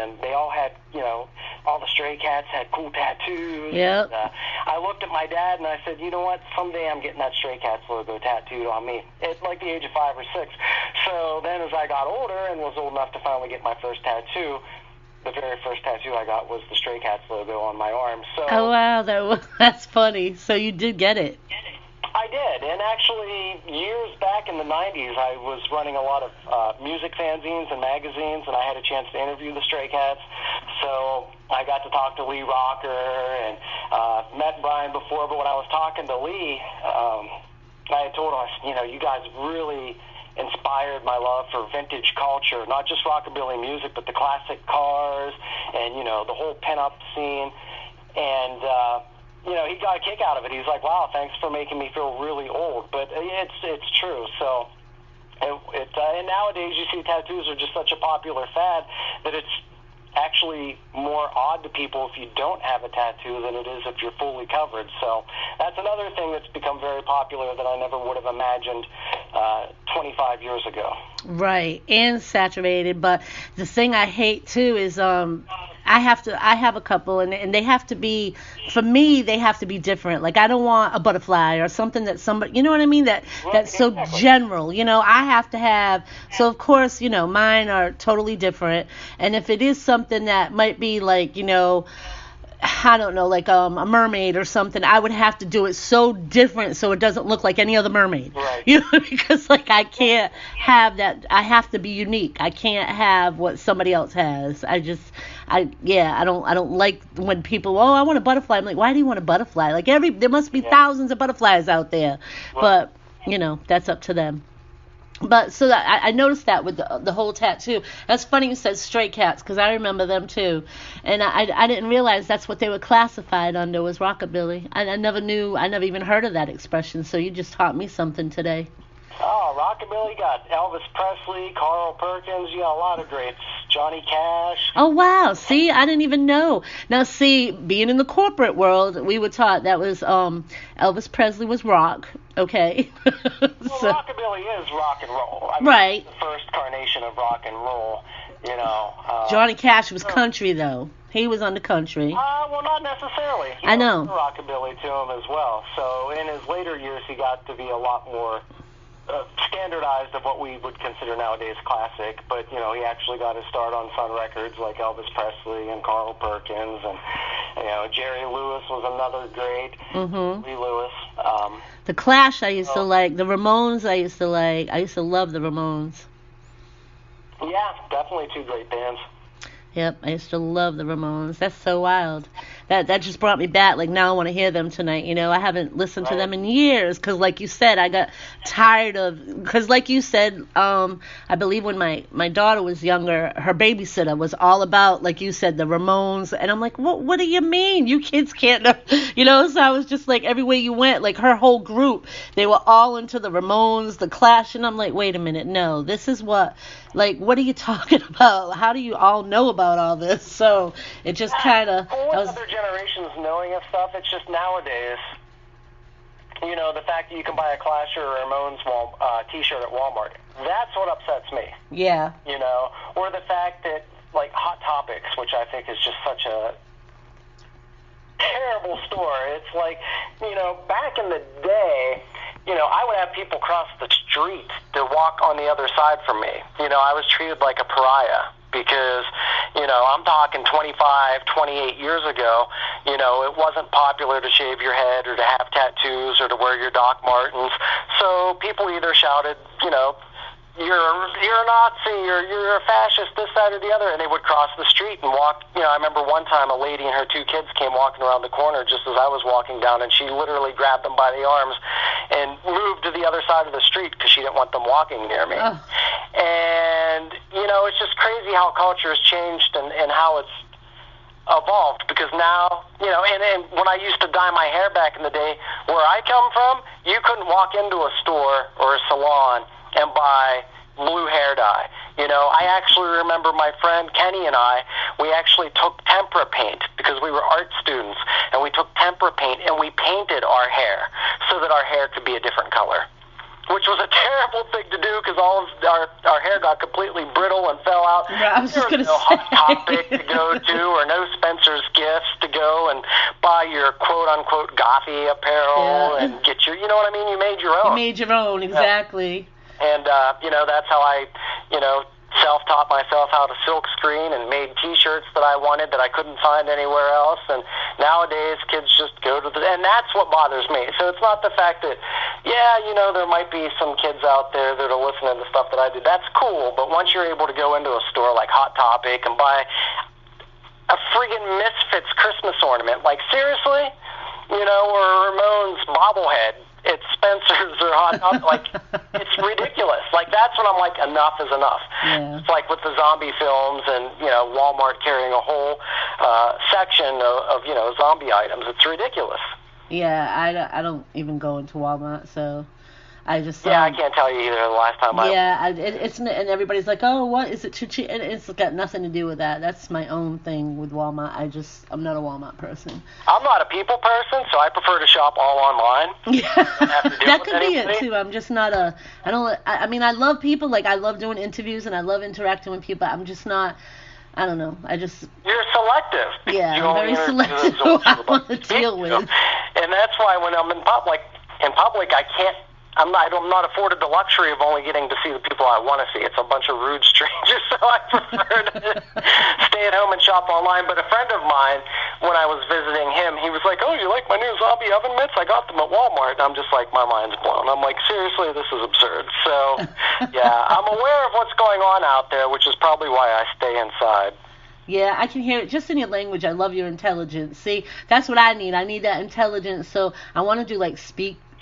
and they all had, all the Stray Cats had cool tattoos. Yep. And, I looked at my dad and I said, you know what, someday I'm getting that Stray Cats logo tattooed on me at like the age of 5 or 6. So then as I got older and was old enough to finally get my first tattoo, the very first tattoo I got was the Stray Cats logo on my arm. So Oh, wow, that's funny. So you did get it. I did, and actually years back in the 90s I was running a lot of music fanzines and magazines, and I had a chance to interview the Stray Cats. So I got to talk to Lee Rocker and met Brian before, but when I was talking to Lee, I had told him, you guys really inspired my love for vintage culture, not just rockabilly music, but the classic cars and, the whole pinup scene. And, he got a kick out of it. He's like, wow, thanks for making me feel really old. But it's true. So, and nowadays you see tattoos are just such a popular fad that it's actually more odd to people if you don't have a tattoo than it is if you're fully covered. So that's another thing that's become very popular that I never would have imagined 25 years ago. Right, and saturated. But the thing I hate too is I have a couple, and they have to be, for me, they have to be different. Like, I don't want a butterfly or something that somebody, you know what I mean, that's so general. I have to have, so of course, mine are totally different. And if it is something that might be like, I don't know, like a mermaid or something, I would have to do it so different so it doesn't look like any other mermaid. Right. Because like I can't have that. I have to be unique. I can't have what somebody else has. I don't like when people, I want a butterfly. I'm like, why do you want a butterfly? Like there must be thousands of butterflies out there. Right. But that's up to them. But so that I noticed that with the whole tattoo. That's funny you said Stray Cats, because I remember them too, and I didn't realize that's what they were classified under, was rockabilly. I never knew. I never even heard of that expression. So you just taught me something today. Oh, rockabilly, got Elvis Presley, Carl Perkins, you got a lot of greats. Johnny Cash. Oh, wow. See, I didn't even know. Now, see, being in the corporate world, we were taught that was Elvis Presley was rock, okay? Well, rockabilly is rock and roll. I mean, right. The first carnation of rock and roll, Johnny Cash was country, though. He was on the country. Well, not necessarily. I know. Rockabilly to him as well. So in his later years, he got to be a lot more standardized of what we would consider nowadays classic, but he actually got his start on Sun Records like Elvis Presley and Carl Perkins, and Jerry Lewis was another great. Mm-hmm. Lee Lewis. The Clash I used to like. The Ramones I used to like. I used to love the Ramones. Yeah, definitely two great bands. Yep, I used to love the Ramones. That's so wild. That just brought me back. Like, now I want to hear them tonight. I haven't listened to them in years because, like you said, I got tired of. Because, like you said, I believe when my daughter was younger, her babysitter was all about, like you said, the Ramones. And I'm like, what do you mean? You kids can't know. So I was just like, everywhere you went, like her whole group, they were all into the Ramones, the Clash. And I'm like, wait a minute, no, this is what. Like, what are you talking about? How do you all know about all this? So it just kind of. Other generations knowing of stuff. It's just nowadays, the fact that you can buy a Clash or a Ramones T-shirt at Walmart. That's what upsets me. Yeah. Or the fact that like Hot Topics, which I think is just such a terrible store. It's like, back in the day. I would have people cross the street to walk on the other side from me. I was treated like a pariah because, I'm talking 25, 28 years ago, it wasn't popular to shave your head or to have tattoos or to wear your Doc Martens. So people either shouted, you're a Nazi, you're a fascist, this, that, or the other, and they would cross the street and walk. I remember one time a lady and her two kids came walking around the corner just as I was walking down, and she literally grabbed them by the arms and moved to the other side of the street because she didn't want them walking near me. Oh. And, it's just crazy how culture has changed and how it's evolved, because now, and when I used to dye my hair back in the day, where I come from, you couldn't walk into a store or a salon and buy blue hair dye. I actually remember my friend Kenny and we actually took tempera paint because we were art students, and we took tempera paint and we painted our hair so that our hair could be a different color. which was a terrible thing to do because all of our hair got completely brittle and fell out. Right, I was there just was gonna no say. Hot Topic to go to, or no Spencer's Gifts to go and buy your quote-unquote gothy apparel and get your, you know what I mean? You made your own. You made your own, exactly. Yeah. And, that's how I, self-taught myself how to silk screen and made T-shirts that I wanted that I couldn't find anywhere else. And nowadays, kids just go to and that's what bothers me. So it's not the fact that, there might be some kids out there that are listening to stuff that I do. That's cool, but once you're able to go into a store like Hot Topic and buy a friggin' Misfits Christmas ornament, like seriously, or Ramones bobblehead, it's Spencer's or Hot Topic. Like, it's ridiculous. Like, that's when I'm like, enough is enough. Yeah. It's like with the zombie films and, Walmart carrying a whole section of zombie items. It's ridiculous. Yeah, I don't even go into Walmart, so I just... I can't tell you either the last time and everybody's like, oh, what, is it too cheap? And it's got nothing to do with that. That's my own thing with Walmart. I'm not a Walmart person. I'm not a people person, so I prefer to shop all online. Yeah, that could be it, too. I'm just not I love people, like, I love doing interviews, and I love interacting with people. I'm just not... I don't know. You're selective. Yeah, I'm very selective who I want to deal with. And that's why when I'm in public, I can't. I'm not afforded the luxury of only getting to see the people I want to see. It's a bunch of rude strangers, so I prefer to stay at home and shop online. But a friend of mine, when I was visiting him, he was like, "Oh, you like my new zombie oven mitts? I got them at Walmart." And I'm just like, my mind's blown. I'm like, seriously, this is absurd. So, yeah, I'm aware of what's going on out there, which is probably why I stay inside. Yeah, I can hear it just in your language. I love your intelligence. See, that's what I need. I need that intelligence. So I want to do like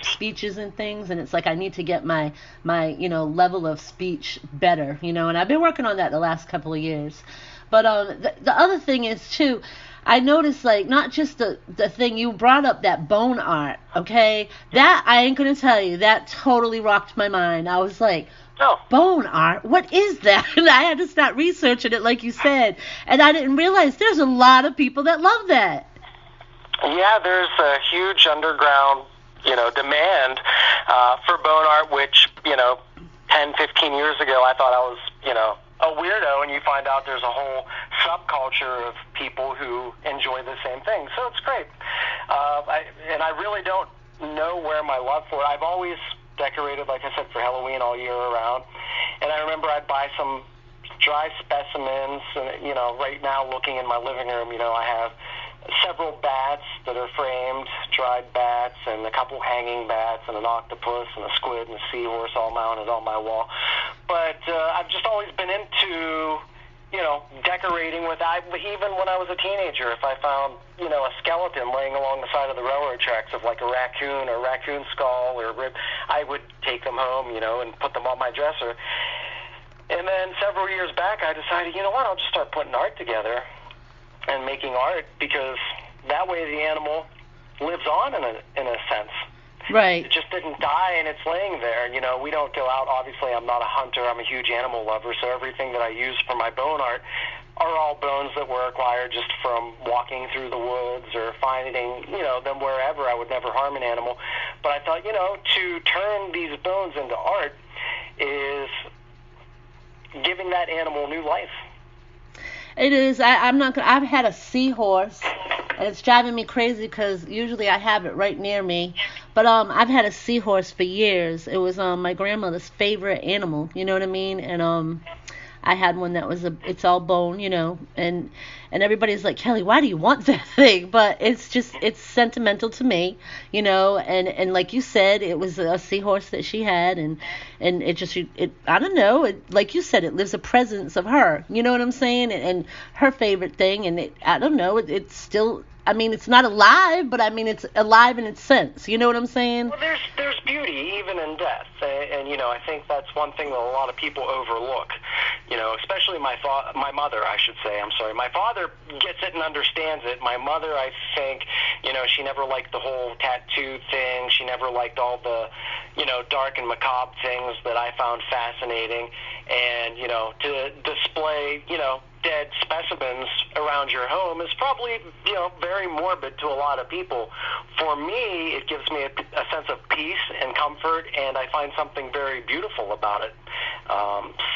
speeches and things, and it's like I need to get my level of speech better, and I've been working on that the last couple of years. But the other thing is too, I noticed, like, not just the thing you brought up, that bone art, okay? That, I ain't gonna tell you, that totally rocked my mind. I was like, oh, bone art? What is that? And I had to start researching it, like you said, and I didn't realize there's a lot of people that love that. Yeah, there's a huge underground demand for bone art, which 10, 15 years ago I thought I was a weirdo, and you find out there's a whole subculture of people who enjoy the same thing. So it's great. I really don't know where my love for it. I've always decorated, like I said, for Halloween all year around. And I remember I'd buy some dry specimens. And, right now, looking in my living room, I have several bats that are framed, dried bats, and a couple hanging bats, and an octopus, and a squid, and a seahorse all mounted on my wall. But I've just always been into, decorating with, even when I was a teenager, if I found, a skeleton laying along the side of the railroad tracks of like a raccoon or raccoon skull or rib, I would take them home, and put them on my dresser. And then several years back, I decided, I'll just start putting art together and making art, because that way the animal lives on in a sense. Right. It just didn't die, and it's laying there. We don't go out. Obviously, I'm not a hunter. I'm a huge animal lover, so everything that I use for my bone art are all bones that were acquired just from walking through the woods or finding, them wherever. I would never harm an animal. But I thought, to turn these bones into art is giving that animal new life. It is. I've had a seahorse, and it's driving me crazy because usually I have it right near me. But I've had a seahorse for years. It was my grandmother's favorite animal. You know what I mean? And I had one that was it's all bone, and everybody's like, Kelly, why do you want that thing? But it's sentimental to me, and like you said, it was a seahorse that she had, and it I don't know, like you said, it lives a presence of her, you know what I'm saying, and her favorite thing, and I don't know, it's still, I mean, it's not alive, but I mean, it's alive in its sense. You know what I'm saying? Well, there's beauty even in death, and I think that's one thing that a lot of people overlook. Especially my mother, I should say. I'm sorry. My father gets it and understands it. My mother, I think, she never liked the whole tattoo thing. She never liked all the, dark and macabre things that I found fascinating. And, to display, dead specimens around your home is probably, very morbid to a lot of people. For me, it gives me a sense of peace and comfort, and I find something very beautiful about it.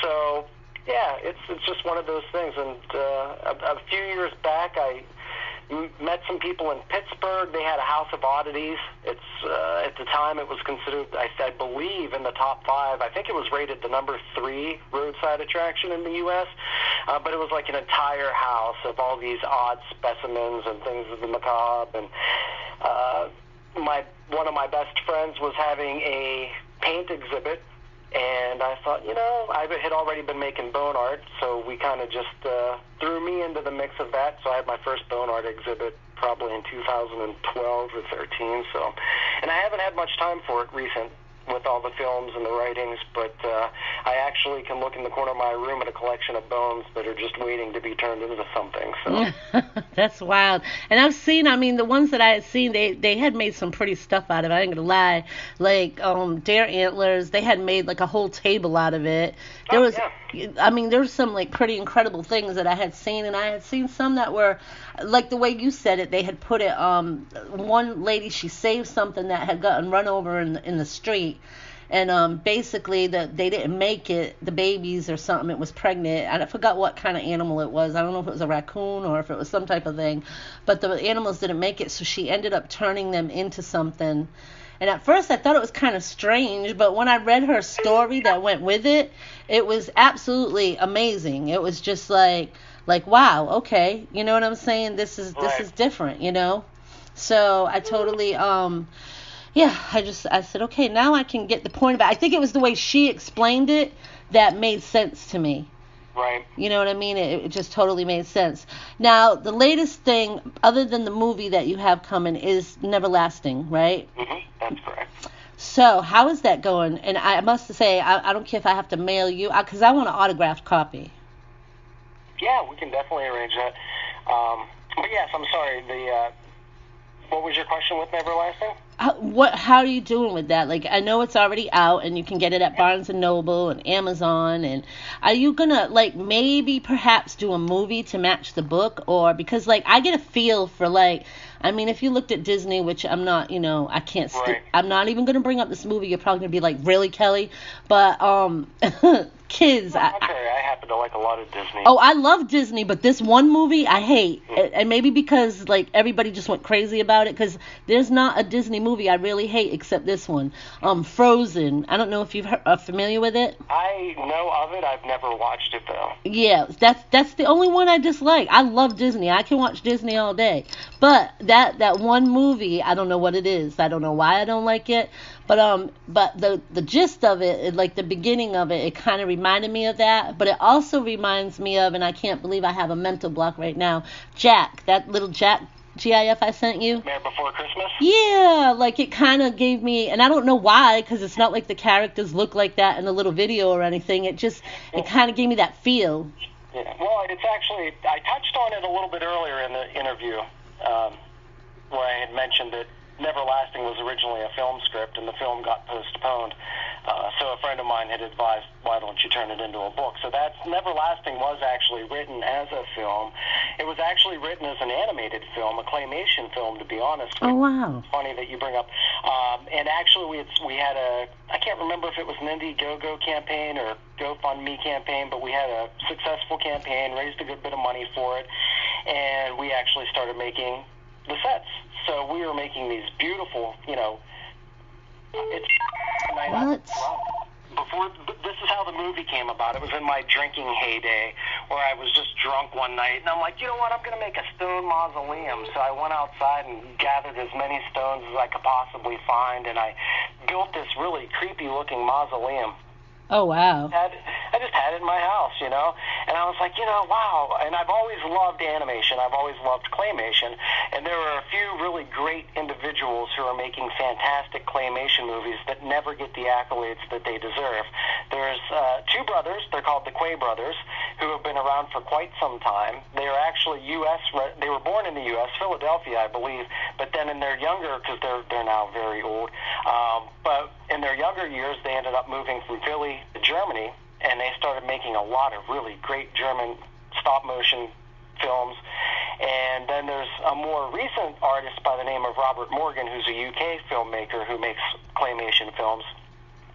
So, yeah, it's just one of those things. And a few years back, I met some people in Pittsburgh. They had a House of Oddities. It's at the time it was considered, I believe, in the top 5. I think it was rated the number 3 roadside attraction in the U.S. But it was like an entire house of all these odd specimens and things of the macabre. And one of my best friends was having a paint exhibit. And I thought, I had already been making bone art, so we kind of just threw me into the mix of that. So I had my first bone art exhibit probably in 2012 or 13. So, and I haven't had much time for it recent with all the films and the writings, but I actually can look in the corner of my room at a collection of bones that are just waiting to be turned into something. So that's wild. And I've seen, the ones that I had seen, they had made some pretty stuff out of it. I ain't gonna lie. Like deer antlers, they had made like a whole table out of it. There was, there was some like pretty incredible things that I had seen, and I had seen some that were like the way you said it. They had put it. One lady, she saved something that had gotten run over in the street. And basically, they didn't make it, the babies or something. It was pregnant. I forgot what kind of animal it was. I don't know if it was a raccoon or if it was some type of thing. But the animals didn't make it, so she ended up turning them into something. And at first, I thought it was kind of strange. But when I read her story that went with it, it was absolutely amazing. It was just like wow, okay. You know what I'm saying? This is different, So I totally... I said, okay, now I can get the point about it. I think it was the way she explained it that made sense to me. Right. You know what I mean? It just totally made sense. Now, the latest thing, other than the movie that you have coming, is Neverlasting, right? Mm-hmm. That's correct. So, how is that going? And I must say, I don't care if I have to mail you, because I want an autographed copy. Yeah, we can definitely arrange that. But yes, I'm sorry, what was your question with Neverlasting? How are you doing with that? Like, I know it's already out and you can get it at Barnes and Noble and Amazon. And are you gonna maybe perhaps do a movie to match the book? Or because I get a feel for if you looked at Disney, which I'm not, I can't. I'm not even gonna bring up this movie. You're probably gonna be like, really, Kelly? But kids. I happen to like a lot of Disney. Oh, I love Disney, but this one movie I hate. And maybe because everybody just went crazy about it, because there's not a Disney movie I really hate except this one. Frozen. I don't know if are familiar with it. I know of it. I've never watched it though. Yeah, that's the only one I dislike. I love Disney. I can watch Disney all day. But that one movie, I don't know what it is. I don't know why I don't like it. But the gist of it, like the beginning of it kind of reminded me of that. But it also reminds me of, and I can't believe I have a mental block right now, Jack, that little Jack GIF I sent you. Mayor Before Christmas? Yeah, it kind of gave me, and I don't know why, because it's not like the characters look like that in the little video or anything. It kind of gave me that feel. Yeah, well, it's actually, I touched on it a little bit earlier in the interview, where I had mentioned that Neverlasting was originally a film script, and the film got postponed. So a friend of mine had advised, why don't you turn it into a book? So that Neverlasting was actually written as a film. It was actually written as an animated film, a claymation film, to be honest with you. Oh, wow. It's funny that you bring up. And actually, we had I can't remember if it was an Indiegogo campaign or GoFundMe campaign, but we had a successful campaign, raised a good bit of money for it, and we actually started making the sets. So we were making these beautiful, it's... What? This is how the movie came about. It was in my drinking heyday, where I was just drunk one night, and I'm like, you know what, I'm going to make a stone mausoleum. So I went outside and gathered as many stones as I could possibly find, and I built this really creepy-looking mausoleum. Oh, wow. I just had it in my house, and I was like, wow. And I've always loved animation. I've always loved claymation. And there are a few really great individuals who are making fantastic claymation movies that never get the accolades that they deserve. There's two brothers. They're called the Quay brothers, who have been around for quite some time. They are actually they were born in the U.S., Philadelphia, I believe, but then in their younger, because they're now very old, but in their younger years, they ended up moving from Philly to Germany, and they started making a lot of really great German stop-motion films. And then there's a more recent artist by the name of Robert Morgan, who's a UK filmmaker who makes claymation films.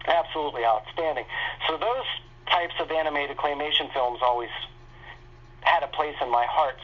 Absolutely outstanding. So those types of animated claymation films always had a place in my heart.